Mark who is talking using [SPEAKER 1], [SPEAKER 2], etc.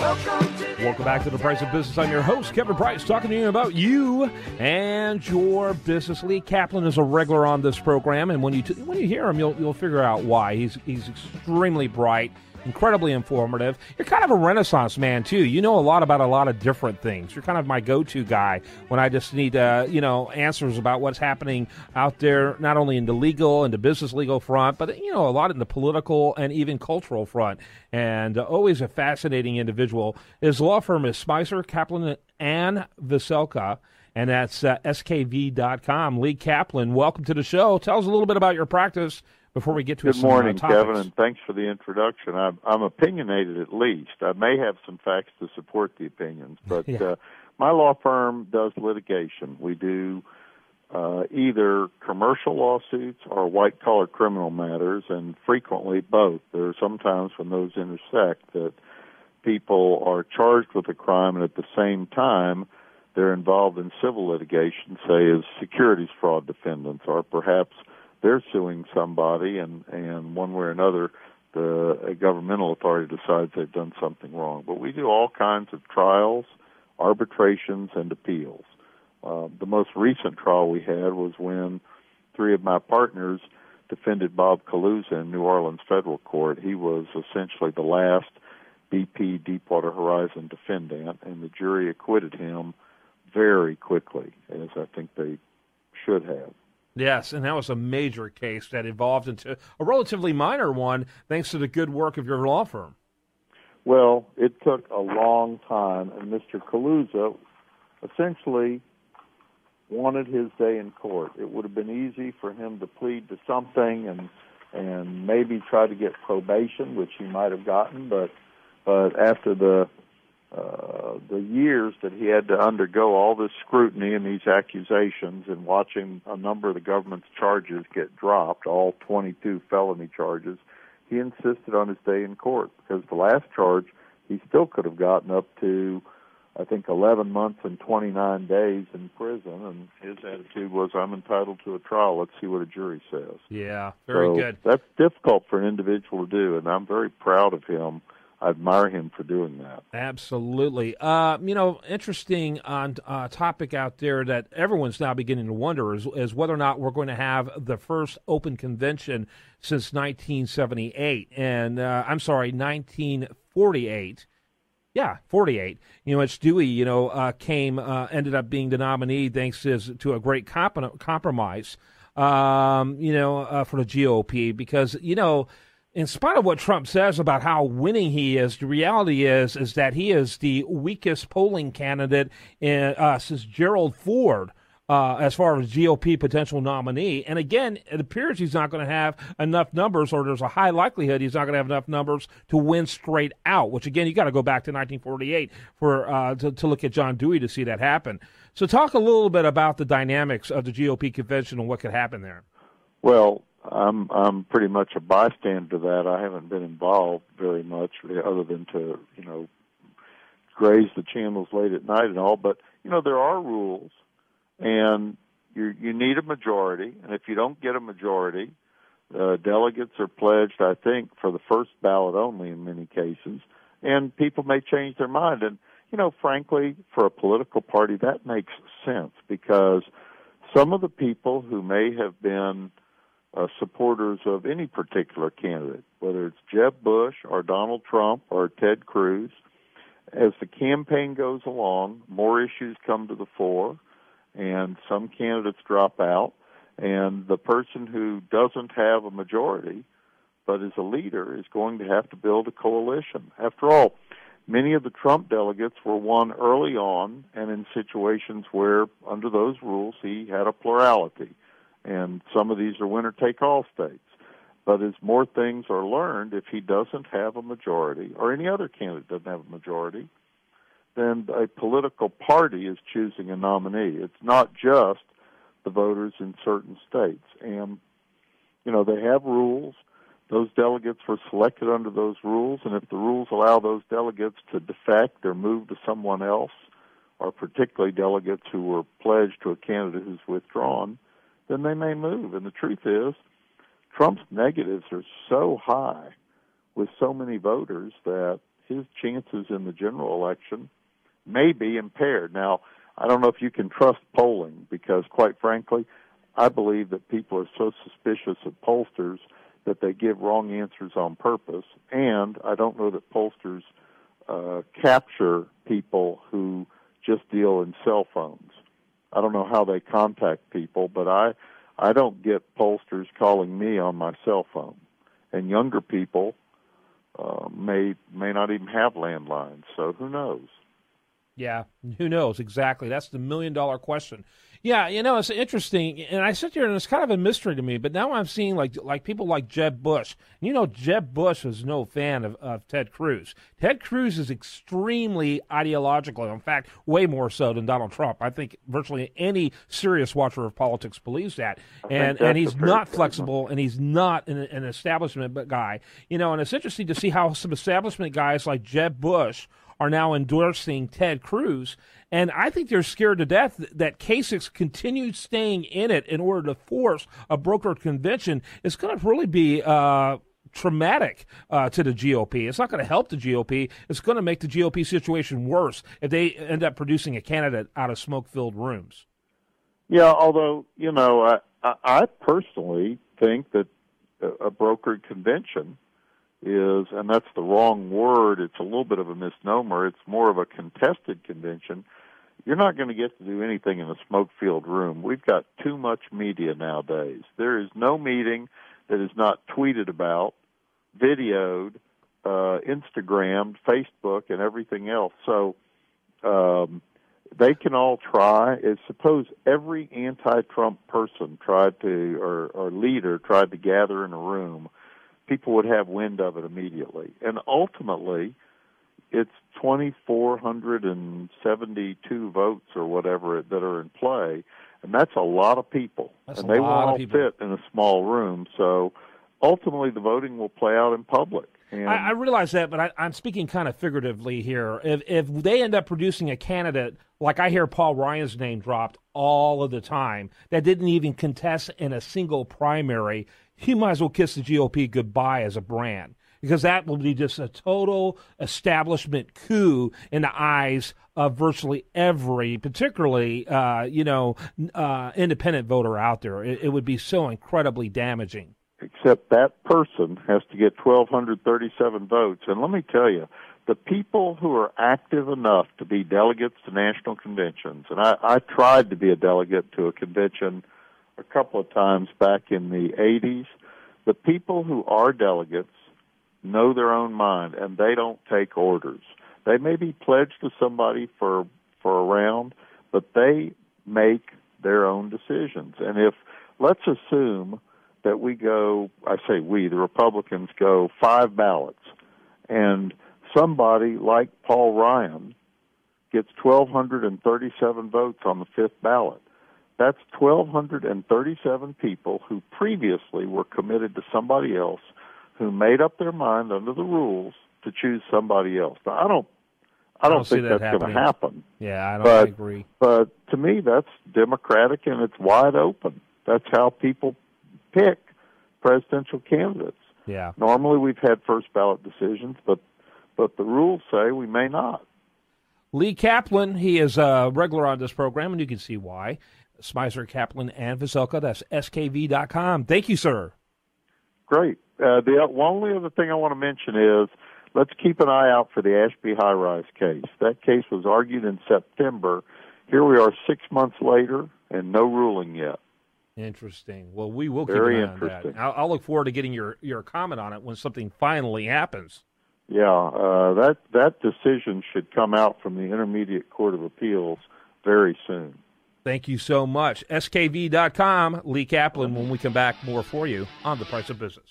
[SPEAKER 1] Welcome back to The Price of Business. I'm your host, Kevin Price, talking to you about you and your business. Lee Kaplan is a regular on this program, and when you hear him, you'll figure out why. He's extremely bright, incredibly informative. You're kind of a Renaissance man, too. You know a lot about a lot of different things. You're kind of my go-to guy when I just need, answers about what's happening out there, not only in the legal and the business legal front, but, a lot in the political and even cultural front. And always a fascinating individual. His law firm is Spicer, Kaplan, and Veselka, and that's skv.com. Lee Kaplan, welcome to the show. Tell us a little bit about your practice before we get to
[SPEAKER 2] Good morning, Kevin, and thanks for the introduction. I'm opinionated at least. I may have some facts to support the opinions, but my law firm does litigation. We do either commercial lawsuits or white-collar criminal matters, and frequently both. There are some times when those intersect that people are charged with a crime and at the same time they're involved in civil litigation, say as securities fraud defendants, or perhaps they're suing somebody and one way or another a governmental authority decides they've done something wrong. But we do all kinds of trials, arbitrations, and appeals. The most recent trial we had was when three of my partners defended Bob Kaluza in New Orleans federal court. He was essentially the last BP Deepwater Horizon defendant, and the jury acquitted him very quickly, as I think they should have.
[SPEAKER 1] Yes, and that was a major case that evolved into a relatively minor one thanks to the good work of your law firm.
[SPEAKER 2] Well, it took a long time, and Mr. Kaluza essentially wanted his day in court. It would have been easy for him to plead to something and maybe try to get probation, which he might have gotten, but after the years that he had to undergo all this scrutiny and these accusations and watching a number of the government's charges get dropped, all 22 felony charges, he insisted on his day in court because the last charge he still could have gotten up to, I think, 11 months and 29 days in prison, and his attitude was, I'm entitled to a trial. Let's see what a jury says.
[SPEAKER 1] Yeah, very good.
[SPEAKER 2] That's difficult for an individual to do, and I'm very proud of him. I admire him for doing that.
[SPEAKER 1] Absolutely. Interesting on topic out there that everyone's now beginning to wonder is whether or not we're going to have the first open convention since 1978. And, 1948. Yeah, 48. It's Dewey, ended up being the nominee thanks to a great compromise, for the GOP because, in spite of what Trump says about how winning he is, the reality is that he is the weakest polling candidate since Gerald Ford as far as GOP potential nominee. And again, it appears he's not going to have enough numbers, or there's a high likelihood he's not going to have enough numbers to win straight out, which, again, you got to go back to 1948 to look at John Dewey to see that happen. So talk a little bit about the dynamics of the GOP convention and what could happen there.
[SPEAKER 2] Well, I'm pretty much a bystander to that. I haven't been involved very much other than to, graze the channels late at night and all. But, there are rules, and you need a majority. And if you don't get a majority, delegates are pledged, I think, for the first ballot only in many cases. And people may change their mind. And, frankly, for a political party, that makes sense because some of the people who may have been supporters of any particular candidate, whether it's Jeb Bush or Donald Trump or Ted Cruz, as the campaign goes along, more issues come to the fore, and some candidates drop out, and the person who doesn't have a majority but is a leader is going to have to build a coalition. After all, many of the Trump delegates were won early on and in situations where, under those rules, he had a plurality. And some of these are winner-take-all states. But as more things are learned, if he doesn't have a majority, or any other candidate doesn't have a majority, then a political party is choosing a nominee. It's not just the voters in certain states. And, they have rules. Those delegates were selected under those rules, and if the rules allow those delegates to defect or move to someone else, or particularly delegates who were pledged to a candidate who's withdrawn, then they may move. And the truth is, Trump's negatives are so high with so many voters that his chances in the general election may be impaired. Now, I don't know if you can trust polling because, quite frankly, I believe that people are so suspicious of pollsters that they give wrong answers on purpose, and I don't know that pollsters capture people who just deal in cell phones. I don't know how they contact people, but I don't get pollsters calling me on my cell phone. And younger people may not even have landlines, so who knows?
[SPEAKER 1] Yeah, who knows exactly? That's the $1,000,000 question. Yeah, it's interesting, and I sit here and it's kind of a mystery to me. But now I'm seeing like people like Jeb Bush. Jeb Bush is no fan of Ted Cruz. Ted Cruz is extremely ideological. In fact, way more so than Donald Trump. I think virtually any serious watcher of politics believes that. And he's not flexible, and he's not an establishment guy. And it's interesting to see how some establishment guys like Jeb Bush are now endorsing Ted Cruz, and I think they're scared to death that Kasich continues staying in it in order to force a brokered convention. It's going to really be traumatic to the GOP. It's not going to help the GOP. It's going to make the GOP situation worse if they end up producing a candidate out of smoke-filled rooms.
[SPEAKER 2] Yeah, although, I personally think that a brokered convention is, and that's the wrong word, it's a little bit of a misnomer, it's more of a contested convention. You're not going to get to do anything in a smoke-filled room. We've got too much media nowadays. There is no meeting that is not tweeted about, videoed, Instagrammed, Facebook, and everything else. So they can all try. Suppose every anti-Trump person tried to, or leader tried to gather in a room, people would have wind of it immediately. And ultimately, it's 2,472 votes or whatever that are in play, and that's a lot of people. And they won't all fit in a small room, so ultimately the voting will play out in public. And
[SPEAKER 1] I realize that, but I'm speaking kind of figuratively here. If they end up producing a candidate, like I hear Paul Ryan's name dropped all of the time, that didn't even contest in a single primary, he might as well kiss the GOP goodbye as a brand, because that will be just a total establishment coup in the eyes of virtually every, particularly, independent voter out there. It would be so incredibly damaging.
[SPEAKER 2] Except that person has to get 1,237 votes. And let me tell you, the people who are active enough to be delegates to national conventions, and I tried to be a delegate to a convention a couple of times back in the 80s, the people who are delegates know their own mind, and they don't take orders. They may be pledged to somebody for a round, but they make their own decisions. And if, let's assume that we go, I say we, the Republicans go 5 ballots, and somebody like Paul Ryan gets 1,237 votes on the 5th ballot. That's 1,237 people who previously were committed to somebody else, who made up their mind under the rules to choose somebody else. Now, I don't think that's going to happen.
[SPEAKER 1] Yeah, I agree.
[SPEAKER 2] But to me, that's democratic and it's wide open. That's how people pick presidential candidates.
[SPEAKER 1] Yeah.
[SPEAKER 2] Normally, we've had first ballot decisions, but the rules say we may not.
[SPEAKER 1] Lee Kaplan, he is a regular on this program, and you can see why. Smizer, Kaplan, and Veselka. That's skv.com. Thank you, sir.
[SPEAKER 2] Great. The only other thing I want to mention is let's keep an eye out for the Ashby high-rise case. That case was argued in September. Here we are 6 months later, and no ruling yet.
[SPEAKER 1] Interesting. Well, we will keep an eye on that. I'll look forward to getting your comment on it when something finally happens.
[SPEAKER 2] Yeah, that decision should come out from the Intermediate Court of Appeals very soon.
[SPEAKER 1] Thank you so much. skv.com, Lee Kaplan. When we come back, more for you on The Price of Business.